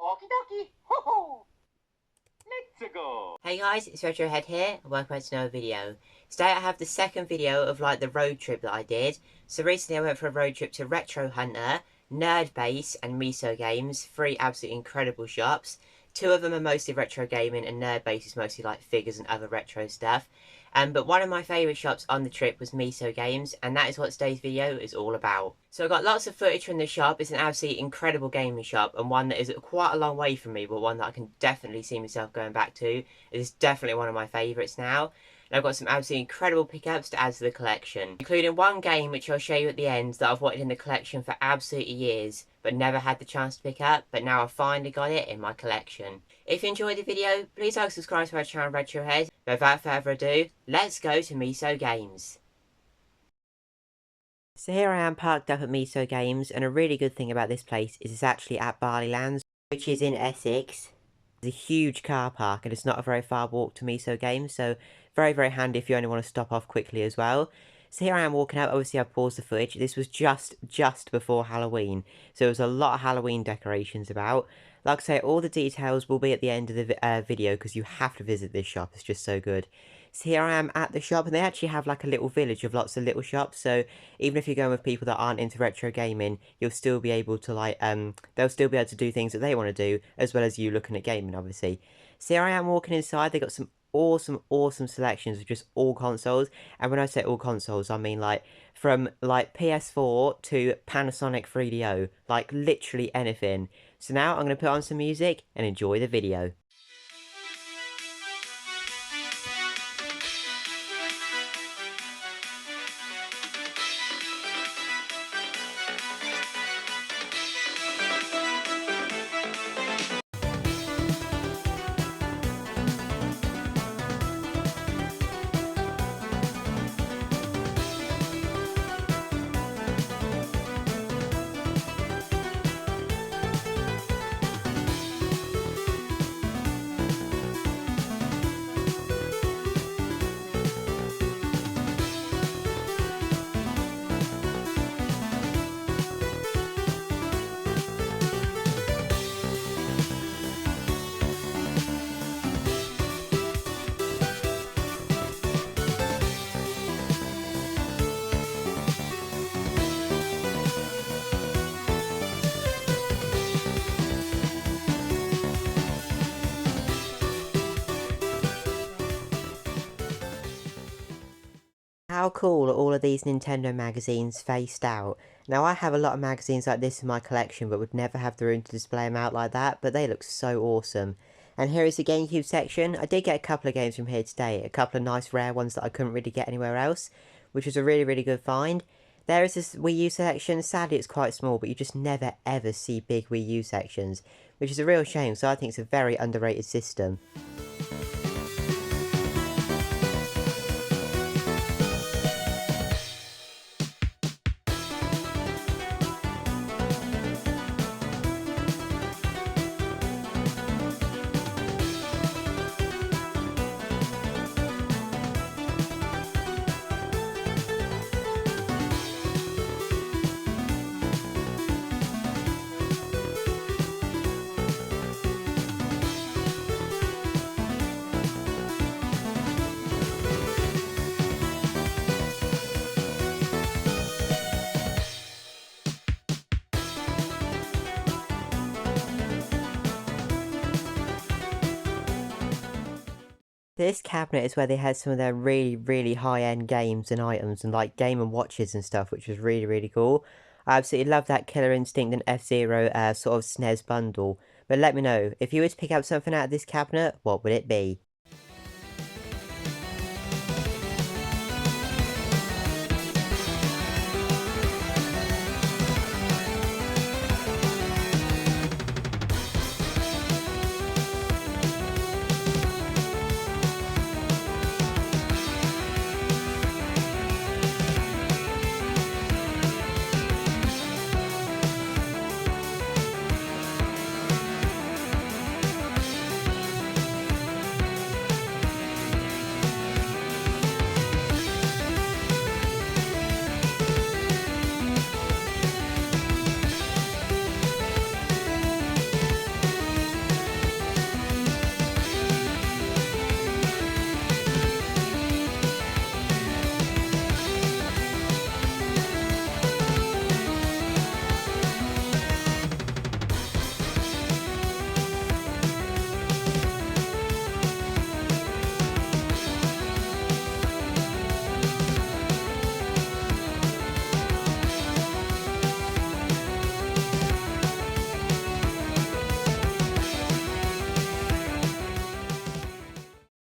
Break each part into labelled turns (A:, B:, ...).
A: Okie dokie. Ho ho. Let's go.
B: Hey guys, it's Retrohead here, and welcome back to another video. Today I have the second video of the road trip that I did. So recently I went for a road trip to Retro Hunter, Nerd Base and Miso Games, three absolutely incredible shops. Two of them are mostly retro gaming and Nerd Base is mostly like figures and other retro stuff. But one of my favourite shops on the trip was Miso Games, and that is what today's video is all about. So I got lots of footage from the shop. It's an absolutely incredible gaming shop, and one that is quite a long way from me, but one that I can definitely see myself going back to. It is definitely one of my favourites now. And I've got some absolutely incredible pickups to add to the collection, including one game which I'll show you at the end that I've wanted in the collection for absolutely years, but never had the chance to pick up, but now I've finally got it in my collection. If you enjoyed the video, please like and subscribe to my channel Retrohead. But without further ado, let's go to Miso Games. So here I am parked up at Miso Games, and a really good thing about this place is it's actually at Barleylands, which is in Essex. It's a huge car park and it's not a very far walk to Miso Games, so very handy if you only want to stop off quickly as well. So here I am walking out. Obviously I paused the footage. This was just before Halloween, so there was a lot of Halloween decorations about. Like I say, all the details will be at the end of the video because you have to visit this shop. It's just so good. So here I am at the shop, and they actually have like a little village of lots of little shops, so even if you're going with people that aren't into retro gaming, you'll still be able to they'll still be able to do things that they want to do, as well as you looking at gaming, obviously. So here I am walking inside. They got some awesome selections of just all consoles, and when I say all consoles, I mean from PS4 to Panasonic 3DO, like literally anything. So now I'm going to put on some music and enjoy the video. How cool are all of these Nintendo magazines faced out? Now I have a lot of magazines like this in my collection but would never have the room to display them out like that, but they look so awesome. And here is the GameCube section. I did get a couple of games from here today, a couple of nice rare ones that I couldn't really get anywhere else, which was a really good find. There is this Wii U section. Sadly it's quite small, but you just never ever see big Wii U sections, which is a real shame, so I think it's a very underrated system. This cabinet is where they had some of their really high-end games and items and like Game & Watches and stuff, which was really cool. I absolutely love that Killer Instinct and F-Zero sort of SNES bundle. But let me know, if you were to pick up something out of this cabinet, what would it be?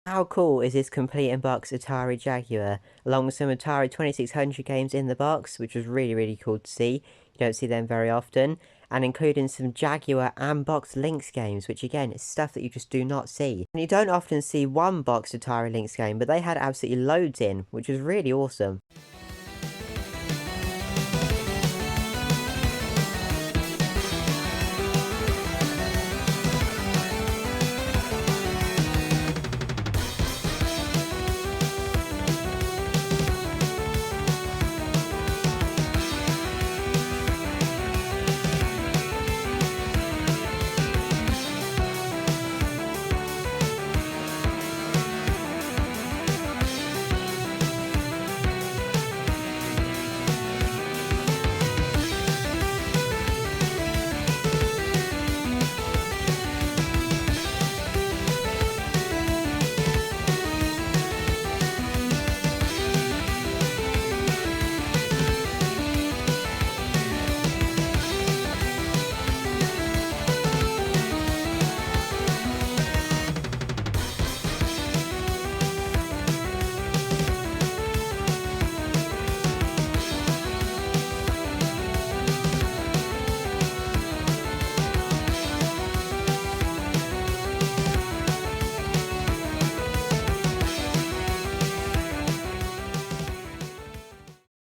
B: How cool is this complete in-box Atari Jaguar, along with some Atari 2600 games in the box, which was really cool to see. You don't see them very often. And including some Jaguar and box Lynx games, which again is stuff that you just do not see. And you don't often see one boxed Atari Lynx game, but they had absolutely loads in, which was really awesome.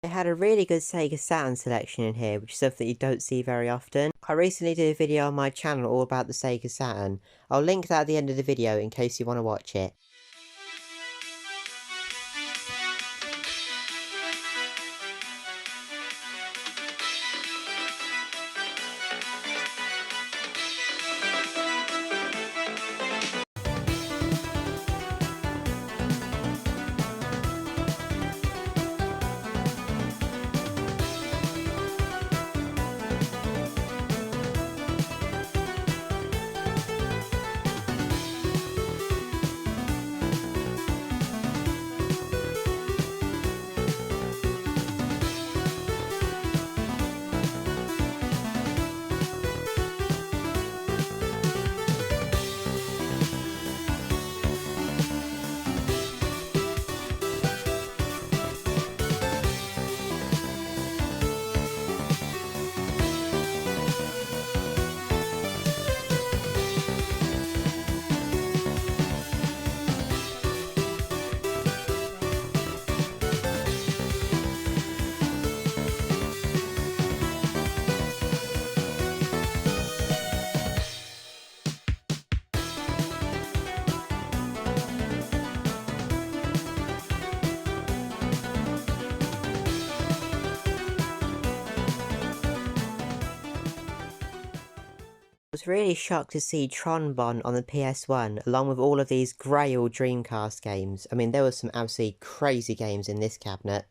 B: They had a really good Sega Saturn selection in here, which is stuff that you don't see very often. I recently did a video on my channel all about the Sega Saturn. I'll link that at the end of the video in case you want to watch it. I was really shocked to see Tron Bon on the PS1, along with all of these Grail Dreamcast games. I mean, there were some absolutely crazy games in this cabinet.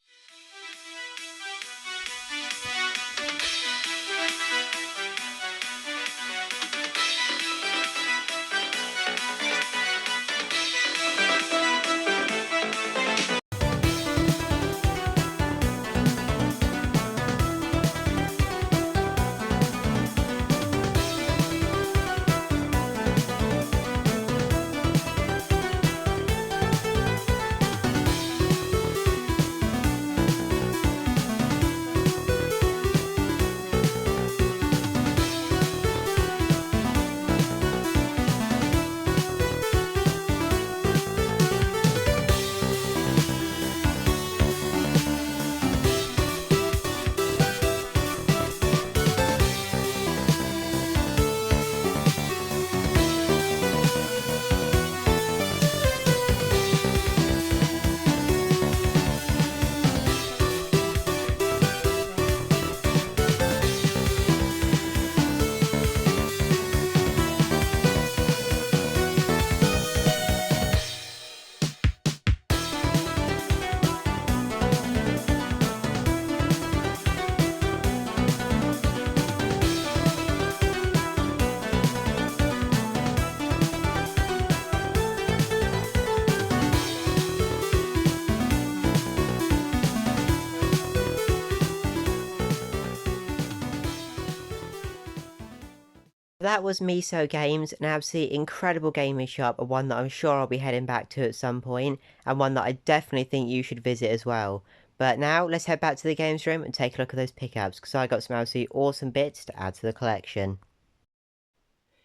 B: That was Miso Games, an absolutely incredible gaming shop, and one that I'm sure I'll be heading back to at some point, and one that I definitely think you should visit as well. But now, let's head back to the games room and take a look at those pickups, because I got some absolutely awesome bits to add to the collection.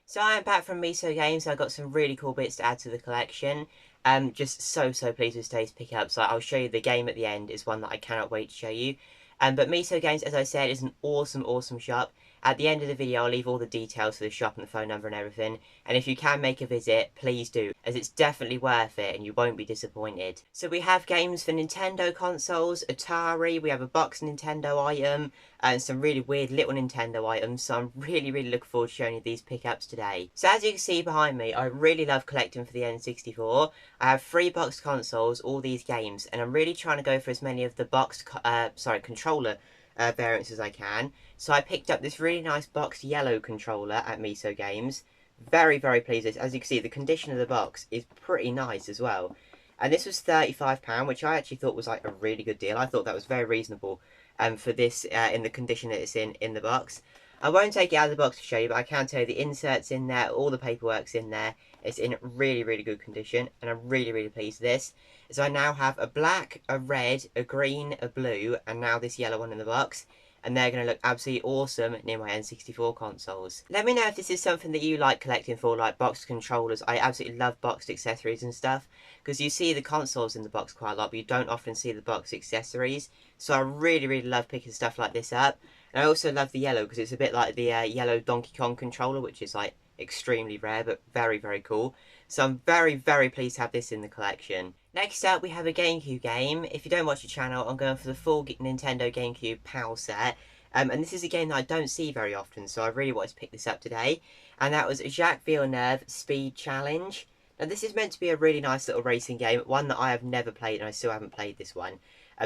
B: So I am back from Miso Games, I got some really cool bits to add to the collection. Just so pleased with today's pickups. I'll show you the game at the end, is one that I cannot wait to show you. But Miso Games, as I said, is an awesome shop. At the end of the video, I'll leave all the details for the shop and the phone number and everything. And if you can make a visit, please do, as it's definitely worth it and you won't be disappointed. So we have games for Nintendo consoles, Atari, we have a box Nintendo item, and some really weird little Nintendo items. So I'm really looking forward to showing you these pickups today. So as you can see behind me, I really love collecting for the N64. I have 3 boxed consoles, all these games, and I'm really trying to go for as many of the controller variants as I can. So I picked up this really nice boxed yellow controller at Miso Games. Very pleased with this. As you can see, the condition of the box is pretty nice as well. And this was £35, which I actually thought was like a really good deal. I thought that was very reasonable for this in the condition that it's in the box. I won't take it out of the box to show you, but I can tell you the insert's in there, all the paperwork's in there. It's in really good condition, and I'm really pleased with this. So I now have a black, a red, a green, a blue, and now this yellow one in the box. And they're going to look absolutely awesome near my N64 consoles. Let me know if this is something that you like collecting for, like boxed controllers. I absolutely love boxed accessories and stuff, because you see the consoles in the box quite a lot, but you don't often see the boxed accessories. So I really love picking stuff like this up. And I also love the yellow, because it's a bit like the yellow Donkey Kong controller, which is like extremely rare, but very cool. So I'm very pleased to have this in the collection. Next up, we have a GameCube game. If you don't watch the channel, I'm going for the full Nintendo GameCube PAL set. And this is a game that I don't see very often, so I really wanted to pick this up today. And that was Jacques Villeneuve Speed Challenge. Now, this is meant to be a really nice little racing game, one that I have never played, and I still haven't played this one.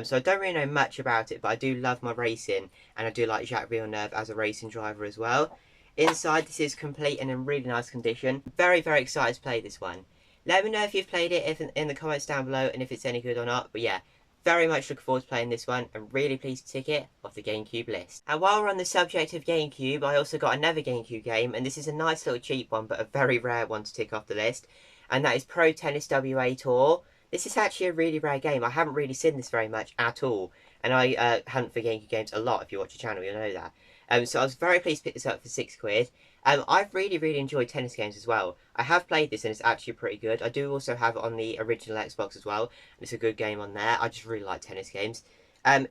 B: So I don't really know much about it, but I do love my racing, and I do like Jacques Villeneuve as a racing driver as well. Inside, this is complete and in really nice condition. Very excited to play this one. Let me know if you've played it in the comments down below, and if it's any good or not. But yeah, very much looking forward to playing this one. I'm really pleased to tick it off the GameCube list. And while we're on the subject of GameCube, I also got another GameCube game, and this is a nice little cheap one, but a very rare one to tick off the list. And that is Pro Tennis WA Tour. This is actually a really rare game. I haven't really seen this very much at all. And I hunt for GameCube games a lot. If you watch the channel, you'll know that. So I was very pleased to pick this up for £6. I've really enjoyed tennis games as well. I have played this and it's actually pretty good. I do also have it on the original Xbox as well. It's a good game on there. I just really like tennis games.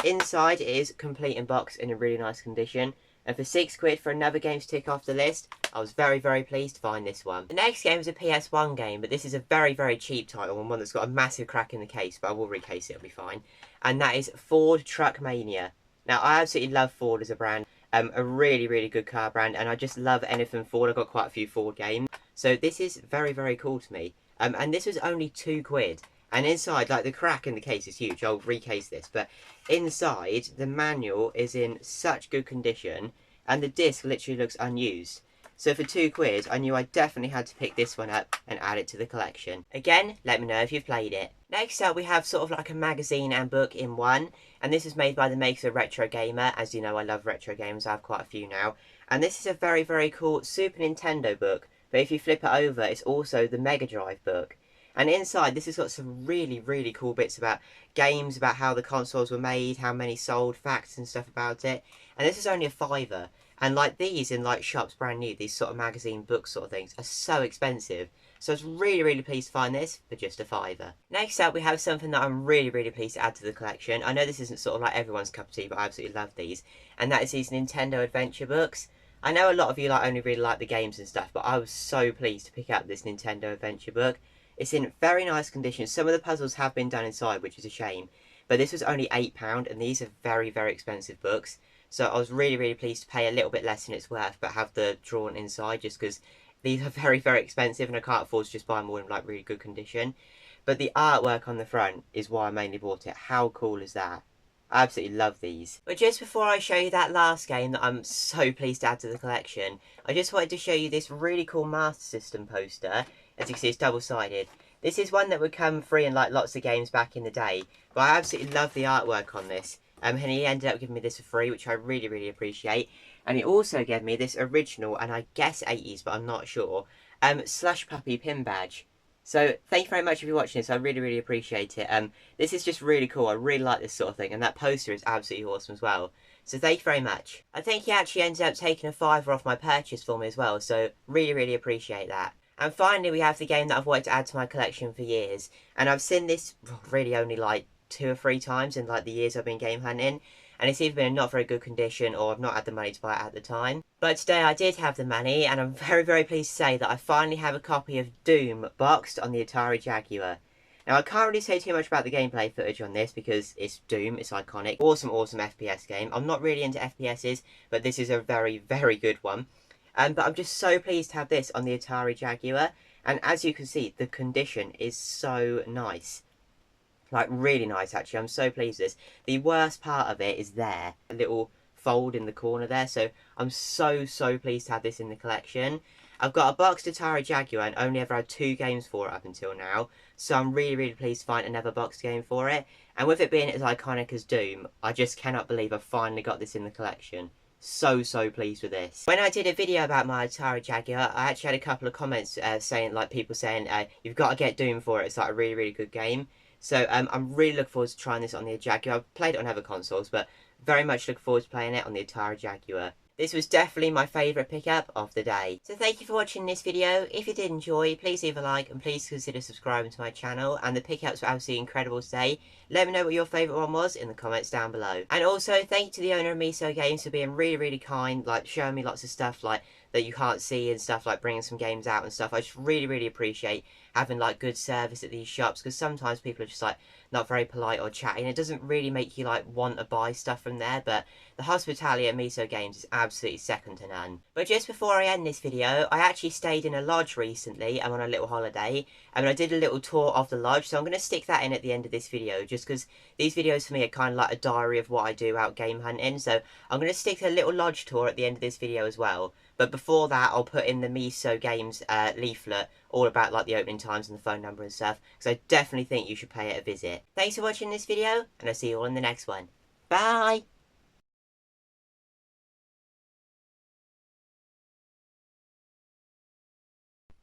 B: Inside it is complete in box in a really nice condition. And for £6 for another game to tick off the list, I was very pleased to find this one. The next game is a PS1 game, but this is a very cheap title and one that's got a massive crack in the case, but I will recase it, it'll be fine. And that is Ford Truck Mania. Now, I absolutely love Ford as a brand. A really good car brand, and I just love anything Ford. I've got quite a few Ford games. So this is very cool to me. And this was only £2. And inside, like, the crack in the case is huge. I'll recase this. But inside, the manual is in such good condition, and the disc literally looks unused. So for £2, I knew I definitely had to pick this one up and add it to the collection. Again, let me know if you've played it. Next up, we have sort of like a magazine and book in one. And this is made by the makers of Retro Gamer. As you know, I love retro games. I have quite a few now. And this is a very cool Super Nintendo book. But if you flip it over, it's also the Mega Drive book. And inside, this has got some really cool bits about games, about how the consoles were made, how many sold, facts and stuff about it. And this is only a £5. And like these in like shops brand new, these sort of magazine book sort of things are so expensive. So I was really pleased to find this for just a £5. Next up, we have something that I'm really pleased to add to the collection. I know this isn't sort of like everyone's cup of tea, but I absolutely love these. And that is these Nintendo Adventure books. I know a lot of you like only really like the games and stuff, but I was so pleased to pick up this Nintendo Adventure book. It's in very nice condition. Some of the puzzles have been done inside, which is a shame. But this was only £8, and these are very expensive books. So I was really pleased to pay a little bit less than it's worth, but have the drawn inside, just because these are very expensive, and I can't afford to just buy them all in like really good condition. But the artwork on the front is why I mainly bought it. How cool is that? I absolutely love these. But just before I show you that last game that I'm so pleased to add to the collection, I just wanted to show you this really cool Master System poster. As you can see, it's double-sided. This is one that would come free in like lots of games back in the day, but I absolutely love the artwork on this. And he ended up giving me this for free, which I really appreciate. And he also gave me this original, and I guess 80s, but I'm not sure, Slush Puppy pin badge. So thank you very much if you're watching this. I really, really appreciate it. This is just really cool. I really like this sort of thing, and that poster is absolutely awesome as well. So thank you very much. I think he actually ended up taking a £5 off my purchase for me as well, so really, really appreciate that. And finally, we have the game that I've wanted to add to my collection for years, and I've seen this really only like 2 or 3 times in like the years I've been game hunting, and it's either been in not very good condition or I've not had the money to buy it at the time. But today I did have the money, and I'm very, very pleased to say that I finally have a copy of Doom boxed on the Atari Jaguar. Now, I can't really say too much about the gameplay footage on this because it's Doom, it's iconic. Awesome, awesome FPS game. I'm not really into FPSs, but this is a very, very good one. But I'm just so pleased to have this on the Atari Jaguar. And as you can see, the condition is so nice. Like, really nice, actually. I'm so pleased with this. The worst part of it is there. A little fold in the corner there. So, I'm so, so pleased to have this in the collection. I've got a boxed Atari Jaguar and only ever had 2 games for it up until now. So, I'm really, really pleased to find another boxed game for it. And with it being as iconic as Doom, I just cannot believe I've finally got this in the collection. So, so pleased with this. When I did a video about my Atari Jaguar, I actually had a couple of comments saying, like, people saying, you've got to get Doom for it. It's like a really, really good game. So I'm really looking forward to trying this on the Jaguar. I've played it on other consoles, but very much looking forward to playing it on the Atari Jaguar. This was definitely my favourite pickup of the day. So thank you for watching this video. If you did enjoy, please leave a like and please consider subscribing to my channel. And the pickups were absolutely incredible today. Let me know what your favourite one was in the comments down below. And also thank you to the owner of Miso Games for being really, really kind, like showing me lots of stuff like that you can't see and stuff, like bringing some games out and stuff. I just really, really appreciate having like good service at these shops, because sometimes people are just like not very polite or chatty, and it doesn't really make you like want to buy stuff from there. But the hospitality at Miso Games is absolutely second to none. But just before I end this video, I actually stayed in a lodge recently. I'm on a little holiday, and I did a little tour of the lodge, so I'm going to stick that in at the end of this video, just because these videos for me are kind of like a diary of what I do out game hunting. So I'm going to stick a little lodge tour at the end of this video as well. But before that, I'll put in the Miso Games leaflet, all about like the opening times and the phone number and stuff, because I definitely think you should pay it a visit. Thanks for watching this video, and I'll see you all in the next one. Bye!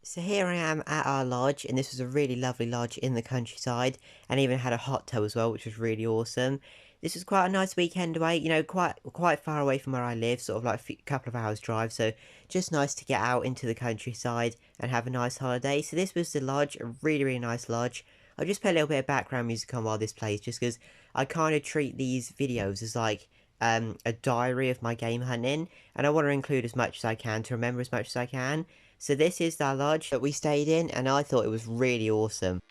B: So here I am at our lodge, and this was a really lovely lodge in the countryside, and even had a hot tub as well, which was really awesome. This was quite a nice weekend away, you know, quite far away from where I live, sort of like a couple of hours drive, so just nice to get out into the countryside and have a nice holiday. So this was the lodge, a really, really nice lodge. I'll just play a little bit of background music on while this plays, just because I kind of treat these videos as like a diary of my game hunting, and I want to include as much as I can to remember as much as I can. So this is the lodge that we stayed in, and I thought it was really awesome.